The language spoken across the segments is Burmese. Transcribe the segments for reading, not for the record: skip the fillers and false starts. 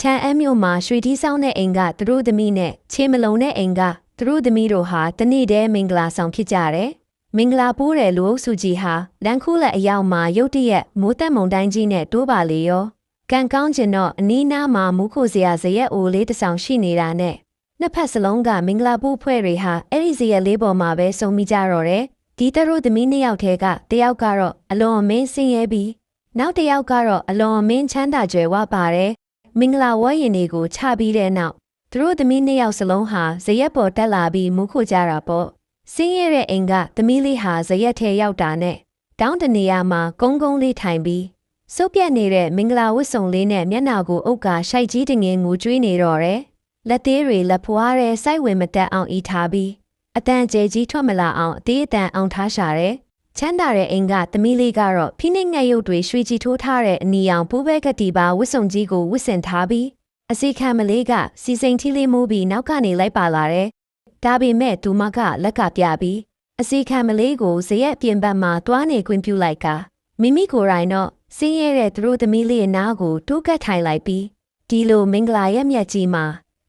ချန်အမျိုးမှာရွှေတီးဆောင်တဲ့အိမ်ကသူတို့သမီးနဲ့ချေမလုံးတဲ့အိမ်ကသူတို့သမီးတို့ဟာတနေ့တည်းမင်္ဂလာဆောင်ဖြစ်ကြတယ်။မင်္ဂလာပိုးတဲ့လူအုပ်စုကြီးဟာလန်ခုလက်အရောက်မှာရုတ်တရက်မိုးတက်မုန်တိုင်းကြီးနဲ့တိုးပါလေရော။ကံကောင်းကျင်တော့အနီးနားမှာမူးခိုစရာဇရက်အိုလေးတစ်ဆောင်ရှိနေတာနဲ့နှစ်ဖက်စလုံးကမင်္ဂလာပိုးဖွဲ့တွေဟာအဲ့ဒီဇရက်လေးပေါ်မှာပဲစုံမိကြတော့တယ်။ဒီသူတို့သမီးနှစ်ယောက်ထဲကတယောက်ကတော့အလွန်အမင်းဆင်းရဲပြီးနောက်တစ်ယောက်ကတော့အလွန်အမင်းချမ်းသာကြွယ်ဝပါတယ်။မင်္ဂလာဝတ်ရင်တွေကိုချပြီးတဲ့နောက်သူတို့သမီးနှစ်ယောက်စလုံးဟာဇရက်ပေါ်တက်လာပြီးမူးခိုကြတာပေါ့။ဆင်းရဲတဲ့အိမ်ကသမီးလေးဟာဇရက်ထဲရောက်တာနဲ့တောင်းတနေရာမှာကုန်းကုန်းလေးထိုင်ပြီးစုပ်ပြတ်နေတဲ့မင်္ဂလာဝတ်စုံလေးနဲ့မျက်နှာကိုအုပ်ကရှိုက်ကြီးတငယ်ငိုကြွေးနေတော့တယ်။လက်သေးတွေလက်ဖွားတဲ့စိုက်ဝင်မတက်အောင်ဤထားပြီးအတန်ကျဲကြီးထွက်မလာအောင်အသေးအတန်အောင်ထားရှာတယ်။ချမ်းသာတဲ့အိမ်ကသမီးလေးကတော့ဖိနှိပ်ငှက်ရုပ်တွေရွှေကြည်ထိုးထားတဲ့အနီရောင်ပူးပဲကတိပါဝတ်စုံကြီးကိုဝတ်ဆင်ထားပြီးအစီခံမလေးကစီစိန်ထီလေးမိုးပြီးနောက်ကနေလိုက်ပါလာတယ်။ဒါပေမဲ့သူမကလက်ကပြပြီးအစီခံမလေးကိုဇရက်ပြင်ပမှာတွားနေခွင့်ပြုလိုက်ကမိမိကိုယ်တိုင်တော့ဆင်းရဲတဲ့သူတို့သမီးလေးအနားကိုတိုးကပ်ထိုင်လိုက်ပြီးဒီလိုမင်္ဂလာရဲ့မျက်ကြီးမှာ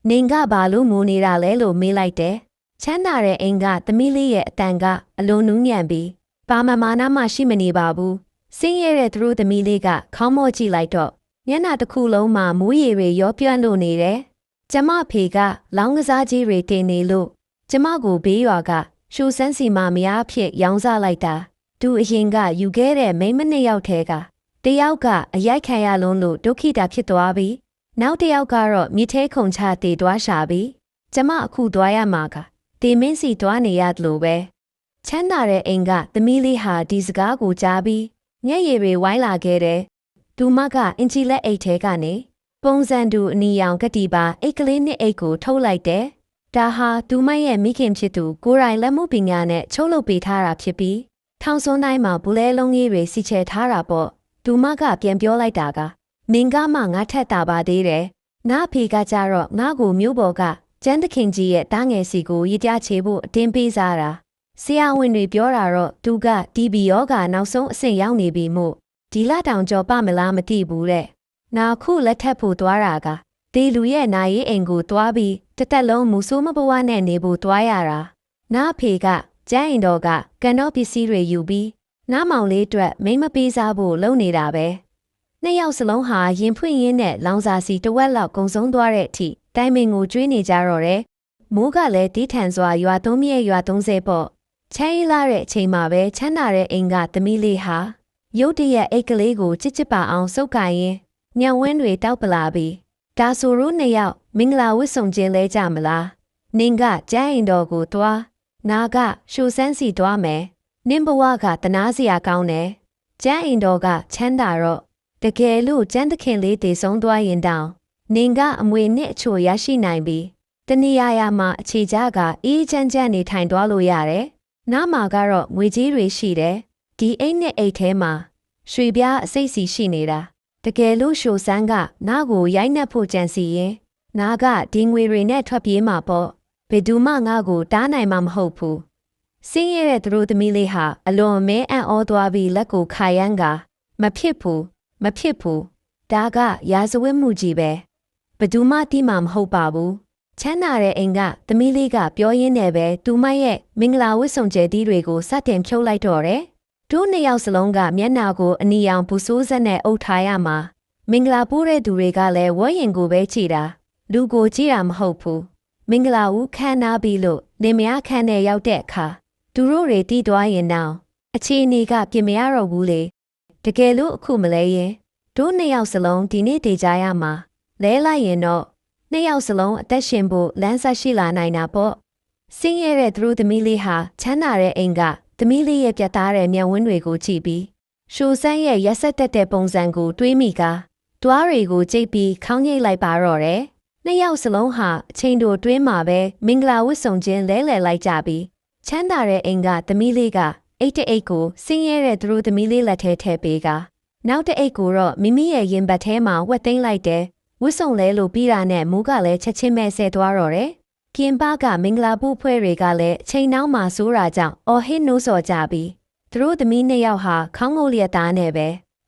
နင်ကဘာလို့ငိုနေတာလဲလို့မေးလိုက်တယ်။ချမ်းသာတဲ့အိမ်ကသမီးလေးရဲ့အတန်ကအလွန်နူးညံ့ပြီးဘာမှမာနမရှိမနေပါဘူး။ဆင်းရဲတဲ့သူတို့သမီးလေးကခေါင်းမော့ကြည့်လိုက်တော့မျက်နှာတစ်ခုလုံးမှာမိုးရေတွေရောပြန့်လို့နေတယ်။ကျမဖေကလောင်းကစားကြီးတွေတင်နေလို့ကျမကိုဘေးရွာကရှူစန်းစီမမယားဖြစ်ရောင်းစားလိုက်တာသူအရင်ကယူခဲ့တဲ့မိန်းမနှစ်ယောက်ထဲကတယောက်ကအရိုက်ခံရလုံးလို့ဒုက္ခိတာဖြစ်သွားပြီးနောက်တစ်ယောက်ကတော့မြစ်ထဲခုန်ချတည်သွားရှာပြီးကျမအခုသွားရမှာကတေမင်းစီသွားနေရတယ်လို့ပဲချမ်းသာတဲ့အိမ်ကသမီးလေးဟာဒီစကားကိုကြားပြီးမျက်ရည်တွေဝိုင်းလာခဲ့တယ်သူမကအင်ချီလက်အိတ်ထဲကနေပုံစံတူအနီရောင်ကတိပါအိတ်ကလေးနှစ်အိတ်ကိုထုတ်လိုက်တယ်ဒါဟာသူမရဲ့မိခင်ဖြစ်သူကိုရိုင်လက်မှုပညာနဲ့ချုပ်လုပ်ပေးထားတာဖြစ်ပြီးထောင်စွန်းတိုင်းမှာဘူးလဲလုံးကြီးတွေစီချဲထားတာပေါ့သူမကပြန်ပြောလိုက်တာကမင်းကမှငါထက်တာပါသေးတယ်ငါအဖေကကြတော့ငါ့ကိုမျိုးပေါ်ကကျန်းသခင်ကြီးရဲ့တားငယ်စီကိုရည်ကြချေဖို့အတင်းပေးစားတာဆရာဝန်တွေပြောတာတော့သူကတီဘီယောဂါနောက်ဆုံးအဆင့်ရောက်နေပြီမို့ဒီလတောင်ကျော်ပမလားမသိဘူးတဲ့နာခုလက်ထပ်ဖို့သွားတာကဒီလူရဲ့နာရေးအိမ်ကိုသွားပြီးတစ်သက်လုံးမူဆိုးမပဝါနဲ့နေဖို့သွားရတာနာအဖေကကျန်းရင်တော်ကကန်တော့ပစ္စည်းတွေယူပြီးနားမောင်လေးအတွက်မိမပေးစားဖို့လုပ်နေတာပဲနှစ်ယောက်စလုံးဟာရင်ဖွင့်ရင်းနဲ့လောင်စာစီတဝက်လောက်ကုံဆုံးသွားတဲ့အထိတိုင်ပင်ကိုကျွေးနေကြတော့တယ်မိုးကလည်းတီးထန်စွာရွာသုံးမြဲရွာ30ပေါ့ချမ်းရီလာတဲ့အချိန်မှာပဲချမ်းသာတဲ့အိမ်ကသမီးလေးဟာရုတ်တရက်အိတ်ကလေးကိုချစ်ချစ်ပါအောင်စုပ်ကိုင်ရင်းညံဝင်းတွေတောက်ပလာပြီးဒါဆိုရိုးနှစ်ယောက်မင်္ဂလာဝတ်ဆောင်ခြင်းလဲကြမလားနင်ကကျန်းရင်တော်ကိုတွားနာကရှူစန်းစီတွားမယ်နင်ဘဝကတနာစရာကောင်းတယ်ကျန်းရင်တော်ကချမ်းသာတော့တကယ်လို့ကျန်းသခင်လေးတည်ဆုံးသွားရင်တောင်နင်ကအမွေနဲ့အချို့ရရှိနိုင်ပြီးတနည်းအားမှာအခြေချကအေးချမ်းချမ်းနေထိုင်သွားလို့ရတယ်နားမှာကတော့ငွေကြီးတွေရှိတယ်ဒီအိတ်နဲ့အိတ်ထဲမှာရွှေပြားအစိတ်စီရှိနေတာတကယ်လို့ရှိုစန်းကနားကိုရိုက်နှက်ဖို့ကြံစီရင်နားကဒီငွေတွေနဲ့ထွက်ပြေးမှာပေါ့ဘယ်သူမှငါ့ကိုတားနိုင်မှာမဟုတ်ဘူးဆင်းရဲတဲ့သူတို့သမီးလေးဟာအလွန်အမဲအံ့ဩသွားပြီးလက်ကိုခါရမ်းကမဖြစ်ဘူးဒါကရာဇဝတ်မှုကြီးပဲဘယ်သူမှသိမှာမဟုတ်ပါဘူးချမ်းသာတဲ့အိမ်ကသမီးလေးကပြောရင်းနဲ့ပဲသူမရဲ့မင်္ဂလာဝတ်ဆောင်ကျဲတီးတွေကိုစတင်ဖြုတ်လိုက်တော့တယ်တို့နှစ်ယောက်စလုံးကမျက်နှာကိုအနီရောင်ပူဆိုးစက်နဲ့အုပ်ထားရမှာမင်္ဂလာပိုးတဲ့သူတွေကလည်းဝတ်ရင်ကိုပဲကြည်တာလူကိုကြည်တာမဟုတ်ဘူးမင်္ဂလာဦးခန်းနာပြီးလို့နေမရခန်းနဲ့ရောက်တဲ့အခါသူတို့တွေတီးသွားရင်တော့အခြေအနေကပြင်မရတော့ဘူးလေတကယ်လို့အခုမလဲရင်တို့နှစ်ယောက်စလုံးဒီနေ့တည်ကြရမှာလဲလိုက်ရင်တော့နှစ်ယောက်စလုံးအသက်ရှင်ဖို့လမ်းဆက်ရှိလာနိုင်တာပေါ့ဆင်းရဲတဲ့သူတို့သမီးလေးဟာချမ်းသာတဲ့အိမ်ကသမီးလေးရဲ့ပြတ်သားတဲ့မျက်ဝန်းတွေကိုကြည့်ပြီးရှူစန်းရဲ့ရက်ဆက်တက်တဲ့ပုံစံကိုတွေးမိကတွားတွေကိုကြိတ်ပြီးခေါင်းငိတ်လိုက်ပါတော့တယ်နှစ်ယောက်စလုံးဟာအချိန်တိုတွင်းမှာပဲမင်္ဂလာဝတ်ဆောင်ခြင်းလဲလှယ်လိုက်ကြပြီးချမ်းသာတဲ့အိမ်ကသမီးလေးကအိတ်တအိတ်ကိုဆင်းရဲတဲ့သူတို့သမီးလေးလက်ထဲထည့်ပေးကနောက်တအိတ်ကိုတော့မိမိရဲ့ရင်ဘတ်ထဲမှာဝက်သိမ်းလိုက်တယ်ဝတ်ဆောင်လဲလို့ပြီးတာနဲ့မိုးကလည်းချက်ချင်းပဲဆဲသွားတော့တယ်ကင်ပါကမင်္ဂလာဖို့ဖွဲ့တွေကလည်းအချိန်နှောင်းမှာစိုးတာကြောင့်အော်ဟစ်နိုးစော်ကြပြီးသူတို့သမီးနှစ်ယောက်ဟာခေါင်းငုံလျက်သားနဲ့ပဲ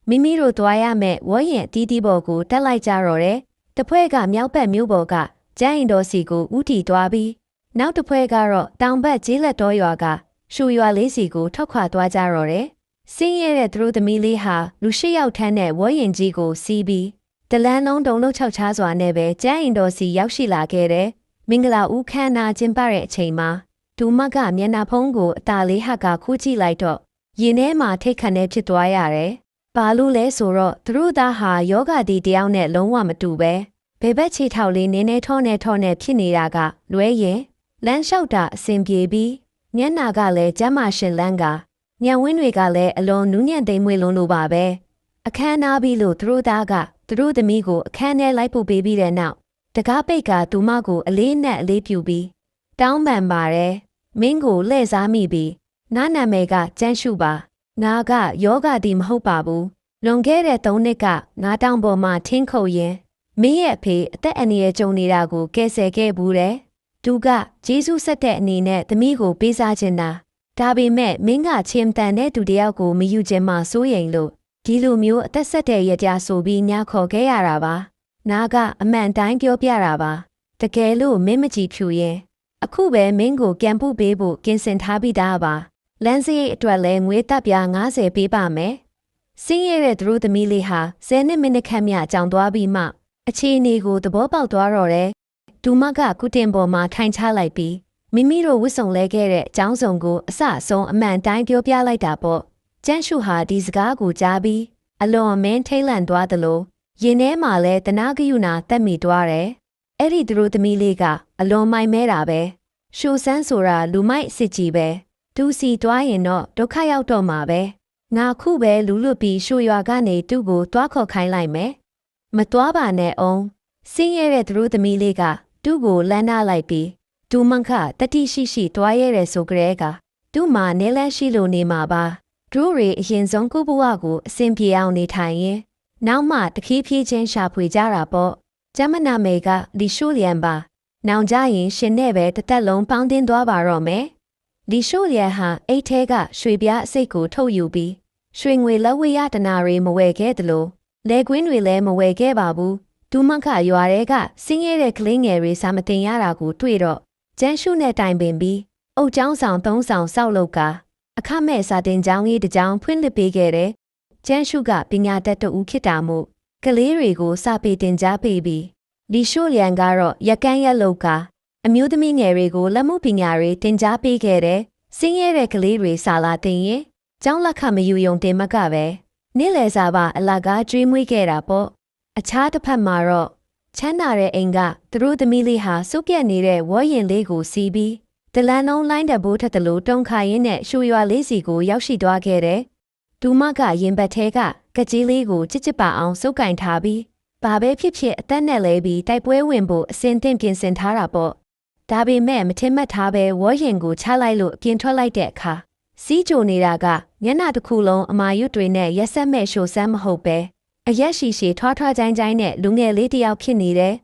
မိမိတို့သွားရမဲ့ဝေါ်ရင်အတီးတီးပေါ်ကိုတက်လိုက်ကြတော့တယ် တဖွဲကမြောက်ဘက်မြို့ပေါ်ကကျန်းရင်တော်စီကိုဥတီသွားပြီးနောက်တစ်ဖွဲကတော့တောင်ဘက်ကျေးလက်တော်ရွာကရှူရွာလေးစီကိုထောက်ခွာသွားကြတော့တယ်။စင်းရဲတဲ့သူတို့သမီးလေးဟာလူ၈ယောက်ထမ်းတဲ့ဝဲရင်ကြီးကိုစီးပြီးတလန်းလုံးတုံလုံးချောက်ချားစွာနဲ့ပဲကျန်းရင်တော်စီရောက်ရှိလာခဲ့တယ်။မင်္ဂလာဦးခမ်းနာကျင်းပတဲ့အချိန်မှာဒူမကမျက်နှာဖုံးကိုအตาလေးဟကခူးကြည့်လိုက်တော့ရင်ထဲမှာထိတ်ခတ်နေဖြစ်သွားရတယ်။ဘာလို့လဲဆိုတော့သူတို့သားဟာယောဂတီတယောက်နဲ့လုံးဝမတူပဲဘယ်ဘက်ခြေထောက်လေးနင်းနေထောနဲ့ဖြစ်နေတာကလွဲရင်လမ်းလျှောက်တာအဆင်ပြေပြီးညနာကလည်းကျမ်းမာရှင်လန်းကညံဝင်းတွေကလည်းအလွန်နူးညံ့သိမ်းမွေ့လုံးလိုပါပဲအခမ်းနားပြီးလို့သူတို့သားကသူတို့သမီးကိုအခမ်းထဲလိုက်ပို့ပေးပြီးတဲ့နောက်တကားပိတ်ကသူမကိုအလေးနဲ့အလေးပြူပြီးတောင်းပန်ပါတယ်မင်းကိုလှည့်စားမိပြီးနာမည်ကကျန်းရှုပါငါကယောဂတီမဟုတ်ပါဘူးလွန်ခဲ့တဲ့3နှစ်ကငါတောင်ပေါ်မှာထင်းခုတ်ရင်မင်းရဲ့အဖေအသက်အန္တရာယ်ကြုံနေတာကိုကယ်ဆယ်ခဲ့ဘူးတယ်သူကဂျေဇုဆက်တဲ့အနေနဲ့သမီးကိုပေးစားချင်တာဒါပေမဲ့မင်းကချင်တန်တဲ့သူတယောက်ကိုမယူချင်မှစိုးရိမ်လို့ဒီလိုမျိုးအသက်ဆက်တဲ့ရကြဆိုပြီးညာခေါ်ခဲ့ရတာပါနားကအမှန်တိုင်းပြောပြတာပါတကယ်လို့မင်းမကြည့်ဖြူရင်အခုပဲမင်းကိုပြန်ပို့ပေးဖို့ကင်စင်ထားပြီးသားပါလမ်းစရိတ်အတွက်လဲငွေတပ်ပြ90ပေးပါမယ်စင်းရဲတဲ့သူတို့သမီးလေးဟာ10မိနစ်ခန့်မြကြောင်သွားပြီးမှအခြေအနေကိုသဘောပေါက်သွားတော့တယ်ဒူမကကုတင်ပေါ်မှာထိုင်ချလိုက်ပြီးမိမိတို့ဝစ်စုံလဲခဲ့တဲ့အကြောင်းစုံကိုအစအဆုံးအမှန်တိုင်းပြောပြလိုက်တာပေါ့ကျန်းရှုဟာဒီစကားကိုကြားပြီးအလွန်အမင်းထိတ်လန့်သွားသလိုရင်ထဲမှာလဲတနာကယူနာတက်မိသွားတယ်အဲ့ဒီသူတို့သမီးလေးကအလွန်မိုင်မဲတာပဲရှူဆန်းဆိုတာလူမိုက်စစ်ကြီးပဲသူစီတွားရင်တော့ဒုက္ခရောက်တော့မှာပဲငါခုပဲလူလွတ်ပြီးရှူရွာကနေသူ့ကိုတွားခေါ်ခိုင်းလိုက်မယ်မတွားပါနဲ့အောင်စင်းရဲတဲ့သူတို့သမီးလေးကသူ့ကိုလမ်းနာလိုက်ပြီးဒူမန်ခတတိရှိတွားရဲတဲ့ဆိုကြဲကသူ့မှာနေလန်းရှိလို့နေမှာပါဒူရီအရင်ဆုံးကိုဘဝကိုအစင်ပြေအောင်နေထိုင်ရင်နောက်မှတခီးဖြည်းချင်းရှာဖွေကြတာပေါ့ကျမနာမေကလီရှိုလျံပါနောင်ကြရင်ရှင်နဲ့ပဲတစ်သက်လုံးပေါင်းတင်သွားပါတော့မယ်လီရှိုလျံဟာအိတ်ထဲကရွှေပြားအစိတ်ကိုထုတ်ယူပြီးရွှေငွေလက်ဝဲရတနာတွေမဝယ်ခဲ့သလိုလဲကွင်းတွေလည်းမဝယ်ခဲ့ပါဘူးဒူမခရွာထဲကစင်းရဲတဲ့ကလေးငယ်တွေစာမတင်ရတာကိုတွေ့တော့ကျန်းရှုနဲ့တိုင်ပင်ပြီးအုတ်ကျောင်းဆောင်3ဆောင်စောက်လုပ်ကအခမဲ့စာတင်ကျောင်းကြီးတစ်ကျောင်းဖွင့်လှစ်ပေးခဲ့တယ်ကျန်းရှုကပညာတတ်တူဖြစ်တာမို့ကလေးတွေကိုစာပေတင်ကြားပေးပြီးလီရှိုလျံကတော့ရက်ကန်းရက်လုပ်ကအမျိုးသမီးငယ်တွေကိုလက်မှုပညာတွေတင်ကြားပေးခဲ့တယ်စင်းရဲတဲ့ကလေးတွေစာလာတင်ရင်ကျောင်းလက်ခမယူယုံတင်မကပဲနေ့လယ်စာပါအလကားကျွေးမွေးခဲ့တာပေါ့အခြားတစ်ဖက်မှာတော့ချမ်းသာတဲ့အိမ်ကသူတို့သမီးလေးဟာစုပ်ပြက်နေတဲ့ဝေါ်ရင်လေးကိုစီးပြီးတလန်းလုံးလိုင်းတဘိုးထက်တလို့တုံခါရင်းနဲ့ရှူရွာလေးစီကိုရောက်ရှိသွားခဲ့တယ်ဒူမကရင်ဘတ်ထဲကကကြီးလေးကိုချစ်ပါအောင်စုပ်ကင်ထားပြီးဘာပဲဖြစ်ဖြစ်အသက်နဲ့လဲပြီးတိုက်ပွဲဝင်ဖို့အစင်သင့်ပြင်ဆင်ထားတာပေါ့ဒါပေမဲ့မထင်မှတ်ထားပဲဝေါ်ရင်ကိုချလိုက်လို့အပြင်ထွက်လိုက်တဲ့အခါစီးကြိုနေတာကညနာတစ်ခုလုံးအမာရွတ်တွေနဲ့ရက်ဆက်မဲ့ရှိုဆန်းမဟုတ်ပဲအရက်ရှိထွားကြိုင်းနဲ့လူငယ်လေးတယောက်ဖြစ်နေတယ်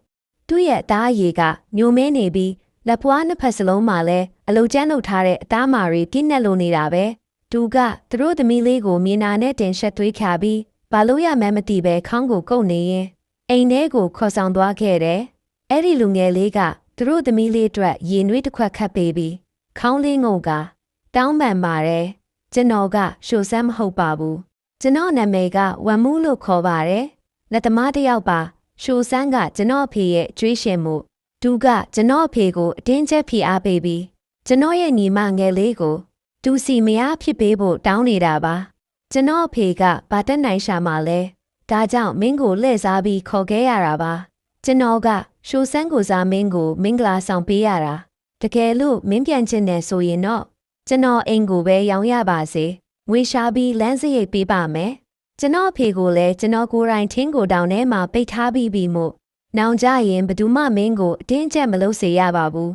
သူ့ရဲ့အသားအရည်ကညိုမဲနေပြီးလက်ပွားနှစ်ဖက်စလုံးမှာလည်းအလုတ်ကျန်းလုပ်ထားတဲ့အသားမာတွေပြင်းနဲ့လိုနေတာပဲသူကသူတို့သမီးလေးကိုမြေနာနဲ့တင်ဆက်သွေးခါပြီးဘာလို့ရမှန်းမသိပဲခေါင်းကိုကုတ်နေရင်အိမ်ထဲကိုခေါ်ဆောင်သွားခဲ့တယ်အဲ့ဒီလူငယ်လေးကသူတို့သမီးလေးအတွက်ရေနွေးတစ်ခွက်ခတ်ပေးပြီးခေါင်းလေးငုံကတောင်းပန်ပါတယ်ကျွန်တော်ကရှိုဆန်းမဟုတ်ပါဘူးကျွန်တော်နာမည်ကဝမ်မူးလို့ခေါ်ပါတယ်လက်သမားတစ်ယောက်ပါရှိုဆန်းကကျွန်တော်အဖေရဲ့ကျွေးရှင်မှုသူကကျွန်တော်အဖေကိုအတင်းချက်ဖိအားပေးပြီးကျွန်တော်ရဲ့ညီမငယ်လေးကိုသူစီမရဖြစ်ပေးဖို့တောင်းနေတာပါကျွန်တော်အဖေကဘာတက်နိုင်ရှာမှလဲဒါကြောင့်မင်းကိုလှည့်စားပြီးခေါ်ခဲ့ရတာပါကျွန်တော်ကရှိုဆန်းကိုစားမင်းကိုမင်္ဂလာဆောင်ပေးရတာတကယ်လို့မင်းပြန်ချင်တယ်ဆိုရင်တော့ကျွန်တော်အိမ်ကိုပဲရောင်းရပါစေငွေရှာပြီးလမ်းစရိတ်ပေးပါမယ်ကျွန်တော်အဖေကိုလည်းကျွန်တော်ကိုယ်တိုင်ထင်းကိုတောင်ထဲမှာပိတ်ထားပြီးမို့နောင်ကြရင်ဘသူမှမင်းကိုအတင်းအကျပ်မလုပ်စေရပါဘူး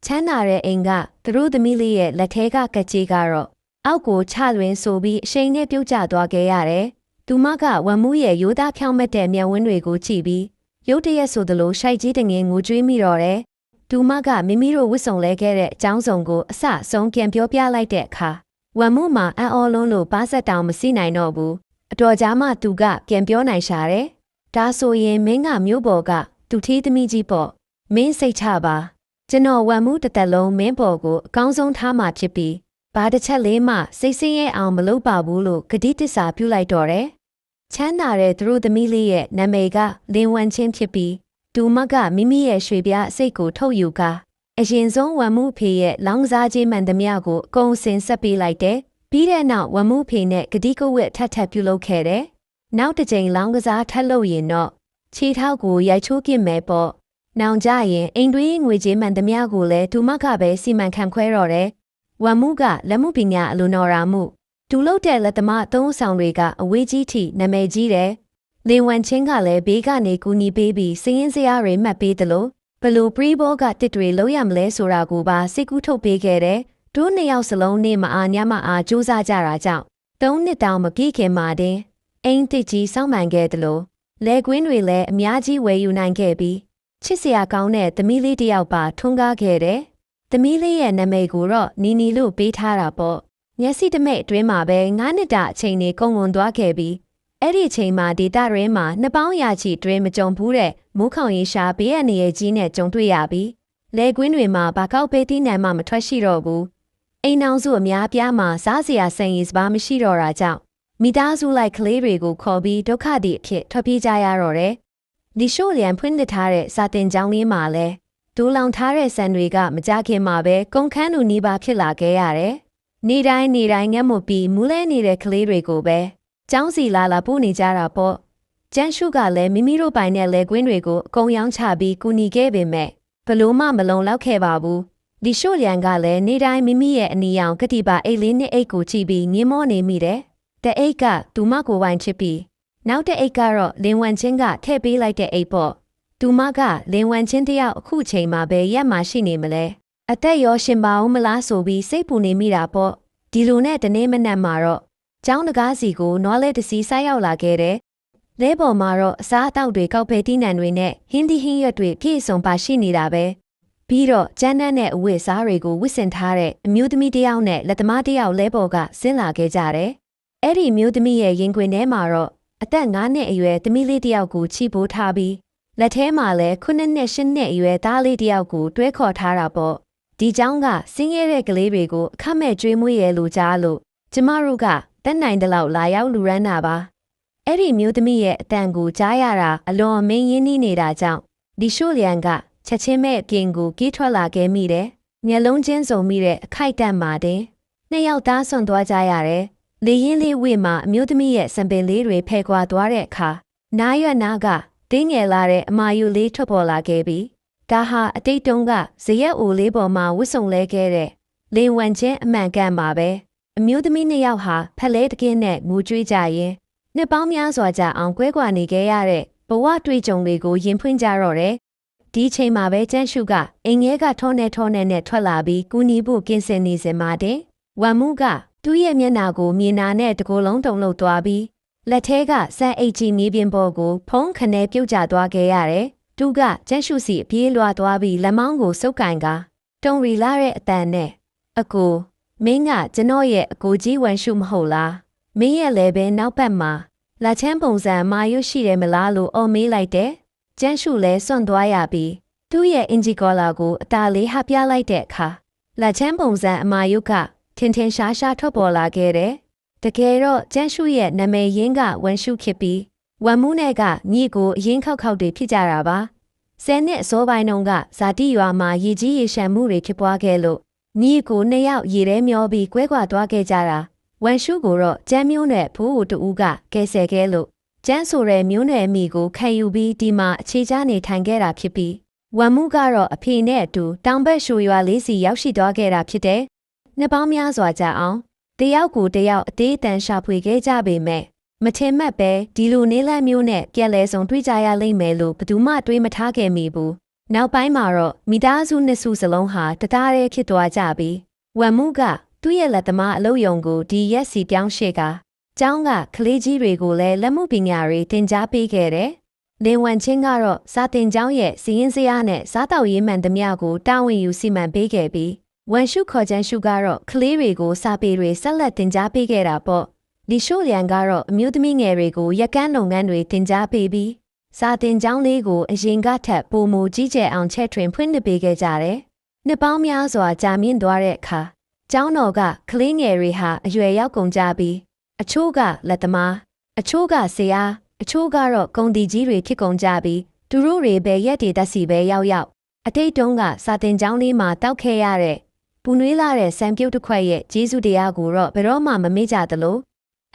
ချမ်းသာတဲ့အိမ်ကသူတို့သမီးလေးရဲ့လက်ထဲကကက်ကြီးကတော့အောက်ကိုချလွင်ဆိုပြီးအရှိန်နဲ့ပြုတ်ကျသွားခဲ့ရတယ်သူမကဝမ်မူးရဲ့ရိုးသားဖြောင်းမတ်တဲ့မျက်ဝန်းတွေကိုကြည့်ပြီးရုတ်တရက်ဆိုသလိုရှိုက်ကြီးတငင်ငိုကြွေးမိတော့တယ်သူမကမိမိတို့ဝစ်စုံလဲခဲ့တဲ့အကြောင်းစုံကိုအဆအဆုံးပြန်ပြောပြလိုက်တဲ့အခါဝမ်မူးမှာအံ့ဩလုံးလို့ပါးဆက်တောင်မစီနိုင်တော့ဘူးအတော်ကြာမှသူကပြန်ပြောနိုင်ရှာတယ်ဒါဆိုရင်မင်းကမျိုးပေါ်က သူထေးသမီးကြီးပေါ့မင်းစိတ်ချပါကျွန်တော်ဝမ်မှုတစ်သက်လုံးမင်းပေါ်ကိုအကောင်းဆုံးထားမှာဖြစ်ပြီးဘာတစ်ချက်လေးမှစိတ်ဆင်းရဲအောင်မလုပ်ပါဘူးလို့ဂတိတစ္ဆာပြုလိုက်တော့တယ်ချမ်းသာတဲ့သူတို့သမီးလေးရဲ့နာမည်ကလင်းဝမ်ချင်းဖြစ်ပြီးသူမကမိမိရဲ့ရွှေပြားအစိတ်ကိုထုတ်ယူကာအရင်ဆုံးဝမ်မှုဖေရဲ့လောင်းကစားခြင်းမှန်သမျှကိုအကုန်စင်ဆက်ပေးလိုက်တယ်ပြီးတဲ့နောက်ဝမ်မှုဖေနဲ့ဂတိကဝတ်ထပ်ပြုလုပ်ခဲ့တယ်နောက်တစ်ကြိမ်လောင်းကစားထပ်လုပ်ရင်တော့ခြေထောက်ကိုရိုက်ချိုးပစ်မယ်ပေါ့နောင်ကြရင်အိမ်တွင်းငွေကြေးမှန်သမျှကိုလည်းသူမကပဲစီမံခန့်ခွဲတော့တယ်ဝမ်မှုကလက်မှုပညာအလိုတော်ရာမှုသူလုပ်တဲ့လက်သမားသုံးဆောင်တွေကအဝေးကြီးထိနာမည်ကြီးတယ်လင်ဝမ်ချင်းကလည်းဘေးကနေကူညီပေးပြီးစည်ရင်းစရာတွေမှတ်ပေးသလိုဘလို့ပရီဘောကတစ်တွေလုံးရမလဲဆိုတာကိုပါစိတ်ကူးထုတ်ပေးခဲ့တယ်တို့နှစ်ယောက်စလုံးနေမအားညမအားစူးစမ်းကြတာကြောင့်၃နှစ်တောင်မပြည့်ခင်မှာတင်အိမ်တစ်ကြီးစောင့်မှန်ခဲ့သလိုလဲကွင်းတွေလည်းအများကြီးဝယ်ယူနိုင်ခဲ့ပြီးချစ်စရာကောင်းတဲ့သမီးလေးတစ်ယောက်ပါထွန်းကားခဲ့တယ်သမီးလေးရဲ့နာမည်ကိုတော့နီနီလို့ပေးထားတာပေါ့မျက်စိတမဲ့အတွင်းမှာပဲ9နှစ်တာအချိန်နေကုန်လွန်သွားခဲ့ပြီးအဲ့ဒီအချိန်မှာဒေတာရင်းမှာနှစ်ပေါင်းရာချီတွင်မကြုံဘူးတဲ့မိုးခေါင်ရေရှားဘေးအန္တရာယ်ကြီးနဲ့ကြုံတွေ့ရပြီးလဲကွင်းတွေမှာဘာကောက်ပေးသီးနှံမှမထွက်ရှိတော့ဘူးအိမ်အောင်စုအများပြားမှာစားစရာဆန်ရည်စပါးမရှိတော့တာကြောင့်မိသားစုလိုက်ကလေးတွေကိုခေါ်ပြီးဒုက္ခတိအဖြစ်ထွက်ပြေးကြရတော့တယ်ဒီရှို့လျံဖွင့်လှစ်ထားတဲ့စာတင်ကျောင်းလေးမှာလဲဒူလောင်ထားတဲ့ဆန်တွေကမကြခင်မှာပဲကုန်ခန်းလူနီးပါးဖြစ်လာခဲ့ရတယ်နေတိုင်းငတ်မွတ်ပြီးမူးလဲနေတဲ့ကလေးတွေကိုပဲကျောင်းစီလာပို့နေကြတာပေါ့ကျန်းရှုကလည်းမိမိတို့ပိုင်တဲ့လဲကွင်းတွေကိုအကုန်ရောင်းချပြီးကူညီခဲ့ပေမဲ့ဘလို့မှမလုံလောက်ခဲ့ပါဘူးဒီရှို့လျံကလည်းနေတိုင်းမိမိရဲ့အနီရောင်ကတိပါအိတ်လေးနဲ့အိတ်ကိုကြည့်ပြီးငင်းမောနေမိတယ်တဲ့အိတ်ကသူမကိုဝိုင်းချစ်ပြီးနောက်တဲ့အိတ်ကတော့လင်းဝမ်ချင်းကထည့်ပေးလိုက်တဲ့အိတ်ပေါ့သူမကလင်းဝမ်ချင်းတယောက်အခုချိန်မှာပဲရက်မှရှိနေမလဲအသက်ရောရှင်ပါဦးမလားဆိုပြီးစိတ်ပူနေမိတာပေါ့ဒီလိုနဲ့တနေ့မနက်မှာတော့ကျောင်းတကားစီကိုနွားလဲတစီဆိုက်ရောက်လာခဲ့တယ်လဲပေါ်မှာတော့အစားအသောက်တွေကောက်ဖဲတီးနှံတွေနဲ့ဟင်းသီးဟင်းရွက်တွေပြည့်စုံပါရှိနေတာပဲပြီးတော့ကျန်းတဲ့နဲ့အဝတ်စားတွေကိုဝတ်ဆင်ထားတဲ့အမျိုးသမီးတစ်ယောက်နဲ့လက်သမားတစ်ယောက်လဲပေါ်ကဆင်းလာခဲ့ကြတယ်အဲ့ဒီမျိုးသမီးရဲ့ရင်ခွင်ထဲမှာတော့အသက်9နှစ်အရွယ်သမီးလေးတစ်ယောက်ကိုချီပိုးထားပြီးလက်ထဲမှာလည်း9နှစ်10နှစ်အရွယ်သားလေးတစ်ယောက်ကိုတွဲခေါ်ထားတာပေါ့ဒီเจ้าကဆင်းရဲတဲ့ကလေးတွေကိုအခမဲ့ကျွေးမွေးရဲလို့ကြားလို့ကျမတို့ကတက်နိုင်တဲ့လောက်လာရောက်လူရမ်းတာပါအဲ့ဒီမျိုးသမီးရဲ့အတန်ကိုကြားရတာအလွန်အမင်းရင်းနှီးနေတာကြောင့်ဒီရှို့လျံကချက်ချင်းမဲ့အပြင်ကိုပြေးထွက်လာခဲ့မိတယ်မျက်လုံးချင်းစုံမိတဲ့အခိုက်အတန့်မှာတင်နှစ်ယောက်သားဆွန့်သွားကြရတယ်လေရင်လေးဝေမှာအမျိုးသမီးရဲ့စံပင်လေးတွေဖဲခွာသွားတဲ့အခါနားရွက်နားကတင်းငယ်လာတဲ့အမာယူလေးထွက်ပေါ်လာခဲ့ပြီးဒါဟာအတိတ်တုန်းကဇရက်အိုလေးပေါ်မှာဝစ်ဆုံလဲခဲ့တဲ့လင်ဝမ်ချင်းအမှန်ကန်ပါပဲအမျိုးသမီးနှစ်ယောက်ဟာဖက်လဲတကင်းနဲ့ငိုကြွေးကြရင်နှစ်ပေါင်းများစွာကြာအောင်ကွဲကွာနေခဲ့ရတဲ့ဘဝတွေ့ကြုံတွေကိုရင်ဖွင့်ကြတော့တယ်ဒီချိန်မှာပဲကျန်းရှုကအိမ်ငယ်ကထောနဲ့နဲ့ထွက်လာပြီးကူညီဖို့ကင်းစင်နေစင်မှာတင်ဝမ်မှုကသူ့ရဲ့မျက်နှာကိုမြေနာနဲ့တကိုယ်လုံးတုံလှုပ်သွားပြီးလက်ထဲကစမ်းအိတ်ကြီးမြေပြင်ပေါ်ကိုဖုံးခနဲပြုတ်ကျသွားခဲ့ရတယ်သူကကျန်းရှုစီအပြေးလွှာသွားပြီးလက်မောင်းကိုစုပ်ကင်ကတုံရီလာတဲ့အတန်နဲ့အကိုမင်းကကျွန်တော်ရဲ့အကိုကြီးဝမ်ရှုမဟုတ်လားမင်းရဲ့လည်းပဲနောက်ပတ်မှာလက်ချမ်းပုံစံမာရွရှိတယ်မလားလို့အော်မေးလိုက်တယ်ကျန်းရှုလည်းစွန့်သွားရပြီးသူ့ရဲ့အင်ဂျီကောလာကိုအသာလေးဟပြလိုက်တဲ့အခါလက်ချမ်းပုံစံအမာယုကထင်ထင်ရှားရှားထွက်ပေါ်လာခဲ့တယ်တကယ်တော့ကျန်းရှုရဲ့နာမည်ရင်းကဝမ်ရှုဖြစ်ပြီးဝမ်မှုနဲ့ကညီကိုအရင်ခောက်တွေဖြစ်ကြတာပါ10နှစ်အစောပိုင်းတုန်းကဇာတိရွာမှာရေကြီးရေရှမ်းမှုတွေဖြစ်ပွားခဲ့လို့ညီကို2ယောက်ရေထဲမျောပြီးကွဲကွာသွားခဲ့ကြတာဝမ်ရှုကိုတော့ကျန်းမျိုးနဲ့ဖိုးဟိုတူကကဲဆယ်ခဲ့လို့ကျန်းဆိုတဲ့မျိုးနွယ်မိကိုခံယူပြီးဒီမှာအခြေချနေထိုင်ခဲ့တာဖြစ်ပြီးဝမ်မှုကတော့အဖေနဲ့အတူတောင်ဘက်ရှိုရွာလေးစီရောက်ရှိသွားခဲ့တာဖြစ်တယ်နှစ်ပေါင်းများစွာကြာအောင်တယောက်ကိုတယောက်အသေးအတန်ရှာဖွေခဲ့ကြပေမဲ့မထင်မှတ်ပဲဒီလိုနေလန့်မျိုးနဲ့ပြန်လဲဆုံတွေ့ကြရလိမ့်မယ်လို့ဘယ်သူမှတွေးမထားခဲ့မိဘူးနောက်ပိုင်းမှာတော့မိသားစုနှစ်စုစလုံးဟာတသားတည်းဖြစ်သွားကြပြီးဝမ်မှုကသူ့ရဲ့လက်သမားအလုပ်ယုံကိုဒီရက်စီပြောင်းရှေ့ကကျောင်းကကလေးကြီးတွေကိုလည်းလက်မှုပညာတွေသင်ကြားပေးခဲ့တယ်လင်ဝမ်ချင်းကတော့စာသင်ကျောင်းရဲ့စီးရင်စရာနဲ့စားတောက်ရေးမှန်သမျှကိုတာဝန်ယူစီမံပေးခဲ့ပြီးဝမ်ရှုခေါ်ချန်ရှုကတော့ကလေးတွေကိုစာပေတွေဆက်လက်သင်ကြားပေးခဲ့တာပေါ့ဒီရှို့လျံကတော့အမျိုးသမီးငယ်တွေကိုရက်ကန်းလုပ်ငန်းတွေသင်ကြားပေးပြီး စာတင်ကျောင်းလေးကိုအရင်ကထက်ပိုမိုကြီးကျယ်အောင်ချဲ့ထွင်ဖွင့်လှစ်ပေးခဲ့ကြတယ်။နှစ်ပေါင်းများစွာကြာမြင့်သွားတဲ့အခါကျောင်းတော်ကကလေးငယ်တွေဟာအရွယ်ရောက်ကုန်ကြပြီးအချို့ကလက်သမားအချို့ကဆရာအချို့ကတော့ကုန်တီကြီးတွေဖြစ်ကုန်ကြပြီးသူတို့တွေပဲရက်တွေတက်စီပဲရောက်အတိတ်တုန်းကစာတင်ကျောင်းလေးမှာတောက်ခဲ့ရတဲ့ပူနွေးလာတဲ့စံပြုတ်တစ်ခွက်ရဲ့ကျေးဇူးတရားကိုတော့ဘယ်တော့မှမမေ့ကြသလို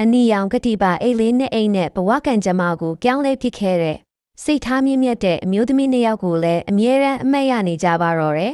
အနီရောင်ကတိပါအိတ်လေးနဲ့အိတ်နဲ့ဘဝကံကြမ္မာကိုပြောင်းလဲဖြစ်ခဲ့တဲ့စိတ်ထားမြင့်မြတ်တဲ့အမျိုးသမီးနှစ်ယောက်ကိုလည်းအမြဲတမ်းအမှတ်ရနေကြပါတော့တယ်